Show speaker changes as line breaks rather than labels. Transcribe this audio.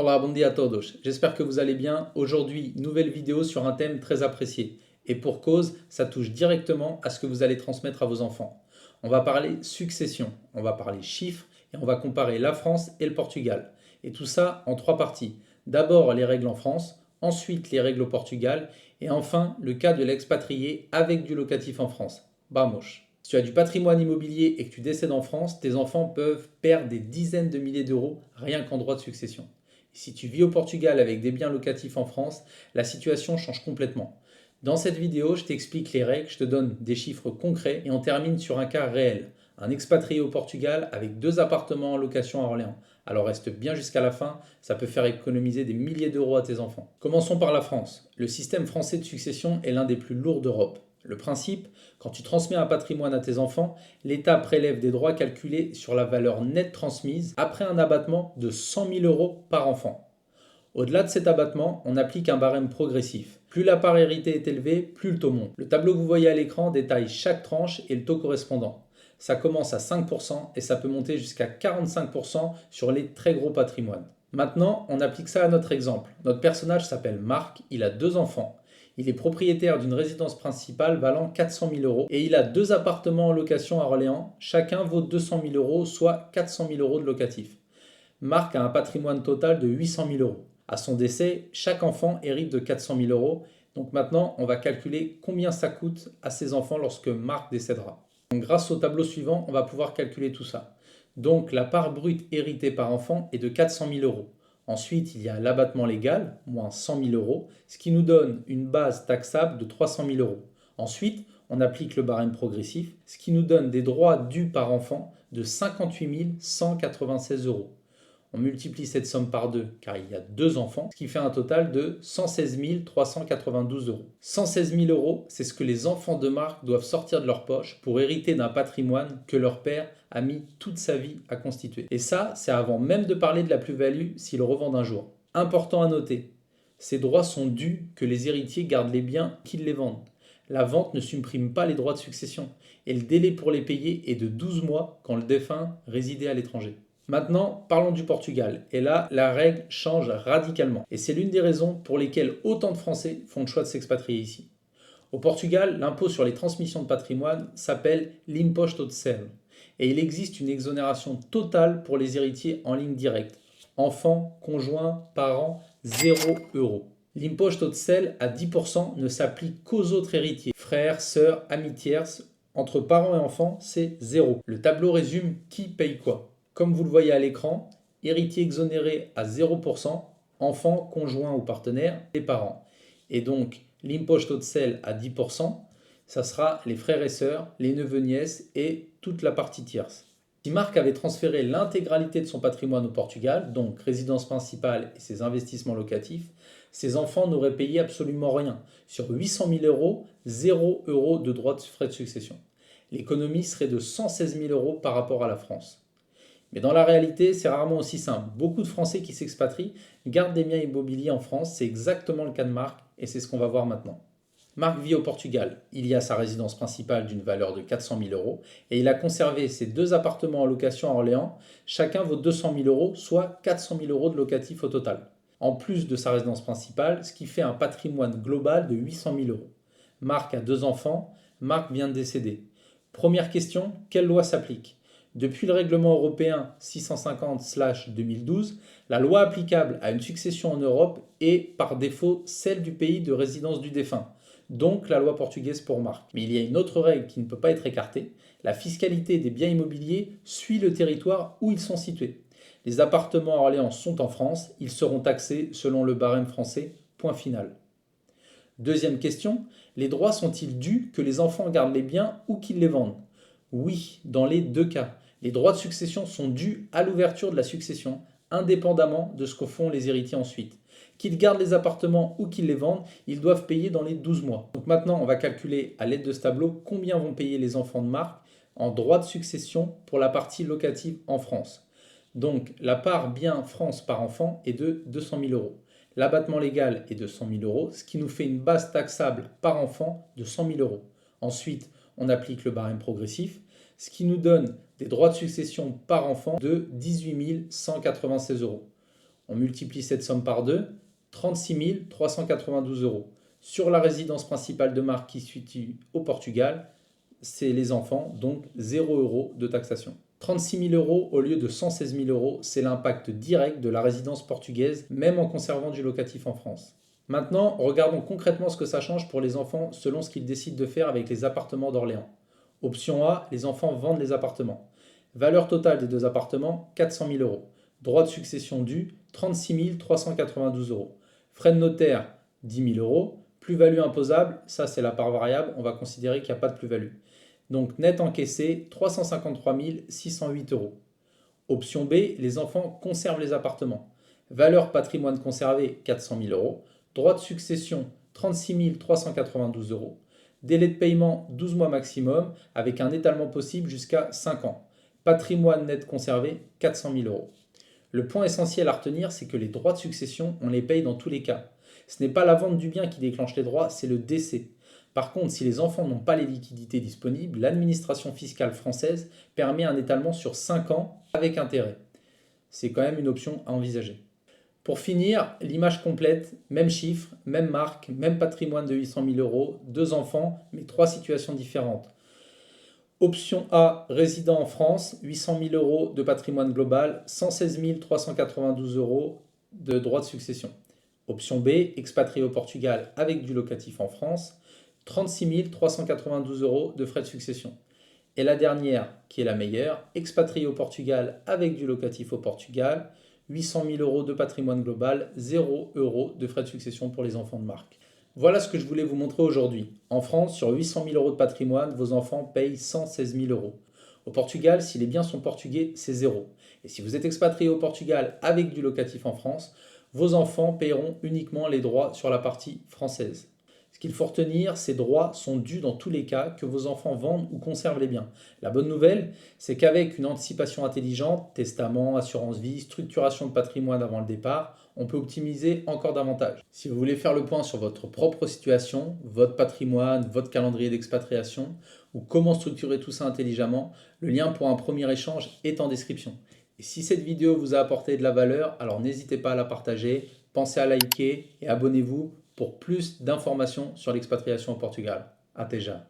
Hola, bon dia a todos. J'espère que vous allez bien. Aujourd'hui, nouvelle vidéo sur un thème très apprécié. Et pour cause, ça touche directement à ce que vous allez transmettre à vos enfants. On va parler succession, on va parler chiffres et on va comparer la France et le Portugal. Et tout ça en trois parties. D'abord les règles en France, ensuite les règles au Portugal et enfin le cas de l'expatrié avec du locatif en France. Vamos. Si tu as du patrimoine immobilier et que tu décèdes en France, tes enfants peuvent perdre des dizaines de milliers d'euros rien qu'en droit de succession. Si tu vis au Portugal avec des biens locatifs en France, la situation change complètement. Dans cette vidéo, je t'explique les règles, je te donne des chiffres concrets et on termine sur un cas réel. Un expatrié au Portugal avec 2 appartements en location à Orléans. Alors reste bien jusqu'à la fin, ça peut faire économiser des milliers d'euros à tes enfants. Commençons par la France. Le système français de succession est l'un des plus lourds d'Europe. Le principe, quand tu transmets un patrimoine à tes enfants, l'État prélève des droits calculés sur la valeur nette transmise après un abattement de 100 000 euros par enfant. Au-delà de cet abattement, on applique un barème progressif. Plus la part héritée est élevée, plus le taux monte. Le tableau que vous voyez à l'écran détaille chaque tranche et le taux correspondant. Ça commence à 5% et ça peut monter jusqu'à 45% sur les très gros patrimoines. Maintenant, on applique ça à notre exemple. Notre personnage s'appelle Marc, il a 2 enfants. Il est propriétaire d'une résidence principale valant 400 000 euros et il a 2 appartements en location à Orléans. Chacun vaut 200 000 euros, soit 400 000 euros de locatif. Marc a un patrimoine total de 800 000 euros. À son décès, chaque enfant hérite de 400 000 euros. Donc maintenant, on va calculer combien ça coûte à ses enfants lorsque Marc décédera. Donc grâce au tableau suivant, on va pouvoir calculer tout ça. Donc la part brute héritée par enfant est de 400 000 euros. Ensuite, il y a l'abattement légal, moins 100 000 euros, ce qui nous donne une base taxable de 300 000 euros. Ensuite, on applique le barème progressif, ce qui nous donne des droits dus par enfant de 58 196 euros. On multiplie cette somme par 2 car il y a 2 enfants, ce qui fait un total de 116 392 euros. 116 000 euros, c'est ce que les enfants de Marc doivent sortir de leur poche pour hériter d'un patrimoine que leur père a mis toute sa vie à constituer. Et ça, c'est avant même de parler de la plus-value s'ils revendent un jour. Important à noter, ces droits sont dus que les héritiers gardent les biens qu'ils les vendent. La vente ne supprime pas les droits de succession et le délai pour les payer est de 12 mois quand le défunt résidait à l'étranger. Maintenant, parlons du Portugal. Et là, la règle change radicalement. Et c'est l'une des raisons pour lesquelles autant de Français font le choix de s'expatrier ici. Au Portugal, l'impôt sur les transmissions de patrimoine s'appelle l'imposto de sel. Et il existe une exonération totale pour les héritiers en ligne directe. Enfants, conjoints, parents, 0 euros. L'imposto de sel à 10% ne s'applique qu'aux autres héritiers. Frères, sœurs, amis tierces, entre parents et enfants, c'est 0. Le tableau résume qui paye quoi. Comme vous le voyez à l'écran, héritier exonéré à 0%, enfants, conjoints ou partenaires, et parents. Et donc, l'imposto de sel à 10%, ça sera les frères et sœurs, les neveux-nièces et toute la partie tierce. Si Marc avait transféré l'intégralité de son patrimoine au Portugal, donc résidence principale et ses investissements locatifs, ses enfants n'auraient payé absolument rien. Sur 800 000 euros, 0 euros de droits de frais de succession. L'économie serait de 116 000 euros par rapport à la France. Mais dans la réalité, c'est rarement aussi simple. Beaucoup de Français qui s'expatrient gardent des biens immobiliers en France. C'est exactement le cas de Marc et c'est ce qu'on va voir maintenant. Marc vit au Portugal. Il y a sa résidence principale d'une valeur de 400 000 euros et il a conservé ses 2 appartements en location à Orléans. Chacun vaut 200 000 euros, soit 400 000 euros de locatif au total. En plus de sa résidence principale, ce qui fait un patrimoine global de 800 000 euros. Marc a 2 enfants. Marc vient de décéder. Première question, quelle loi s'applique ? Depuis le règlement européen 650/2012, la loi applicable à une succession en Europe est par défaut celle du pays de résidence du défunt, donc la loi portugaise pour Marc. Mais il y a une autre règle qui ne peut pas être écartée, la fiscalité des biens immobiliers suit le territoire où ils sont situés. Les appartements à Orléans sont en France, ils seront taxés selon le barème français, point final. Deuxième question, les droits sont-ils dus que les enfants gardent les biens ou qu'ils les vendent ? Oui, dans les 2 cas. Les droits de succession sont dus à l'ouverture de la succession, indépendamment de ce que font les héritiers ensuite. Qu'ils gardent les appartements ou qu'ils les vendent, ils doivent payer dans les 12 mois. Donc maintenant, on va calculer à l'aide de ce tableau combien vont payer les enfants de Marc en droits de succession pour la partie locative en France. Donc la part bien France par enfant est de 200 000 euros. L'abattement légal est de 100 000 euros, ce qui nous fait une base taxable par enfant de 100 000 euros. Ensuite, on applique le barème progressif, ce qui nous donne des droits de succession par enfant de 18 196 euros. On multiplie cette somme par 2, 36 392 euros. Sur la résidence principale de Marc qui se situe au Portugal, c'est les enfants, donc 0 euros de taxation. 36 000 euros au lieu de 116 000 euros, c'est l'impact direct de la résidence portugaise, même en conservant du locatif en France. Maintenant, regardons concrètement ce que ça change pour les enfants selon ce qu'ils décident de faire avec les appartements d'Orléans. Option A, les enfants vendent les appartements. Valeur totale des deux appartements, 400 000 euros. Droit de succession dû, 36 392 euros. Frais de notaire, 10 000 euros. Plus-value imposable, ça c'est la part variable, on va considérer qu'il n'y a pas de plus-value. Donc net encaissé, 353 608 euros. Option B, les enfants conservent les appartements. Valeur patrimoine conservé, 400 000 euros. Droit de succession, 36 392 euros. Délai de paiement, 12 mois maximum, avec un étalement possible jusqu'à 5 ans. Patrimoine net conservé, 400 000 euros. Le point essentiel à retenir, c'est que les droits de succession, on les paye dans tous les cas. Ce n'est pas la vente du bien qui déclenche les droits, c'est le décès. Par contre, si les enfants n'ont pas les liquidités disponibles, l'administration fiscale française permet un étalement sur 5 ans avec intérêt. C'est quand même une option à envisager. Pour finir, l'image complète, même chiffre, même marque, même patrimoine de 800 000 euros, 2 enfants, mais 3 situations différentes. Option A, résident en France, 800 000 euros de patrimoine global, 116 392 euros de droits de succession. Option B, expatrié au Portugal avec du locatif en France, 36 392 euros de frais de succession. Et la dernière, qui est la meilleure, expatrié au Portugal avec du locatif au Portugal, 800 000 euros de patrimoine global, 0 euros de frais de succession pour les enfants de Marc. Voilà ce que je voulais vous montrer aujourd'hui. En France, sur 800 000 euros de patrimoine, vos enfants payent 116 000 euros. Au Portugal, si les biens sont portugais, c'est 0. Et si vous êtes expatrié au Portugal avec du locatif en France, vos enfants paieront uniquement les droits sur la partie française. Ce qu'il faut retenir, ces droits sont dus dans tous les cas que vos enfants vendent ou conservent les biens. La bonne nouvelle, c'est qu'avec une anticipation intelligente, testament, assurance vie, structuration de patrimoine avant le départ, on peut optimiser encore davantage. Si vous voulez faire le point sur votre propre situation, votre patrimoine, votre calendrier d'expatriation, ou comment structurer tout ça intelligemment, le lien pour un premier échange est en description. Et si cette vidéo vous a apporté de la valeur, alors n'hésitez pas à la partager, pensez à liker et abonnez-vous pour plus d'informations sur l'expatriation au Portugal. Até já!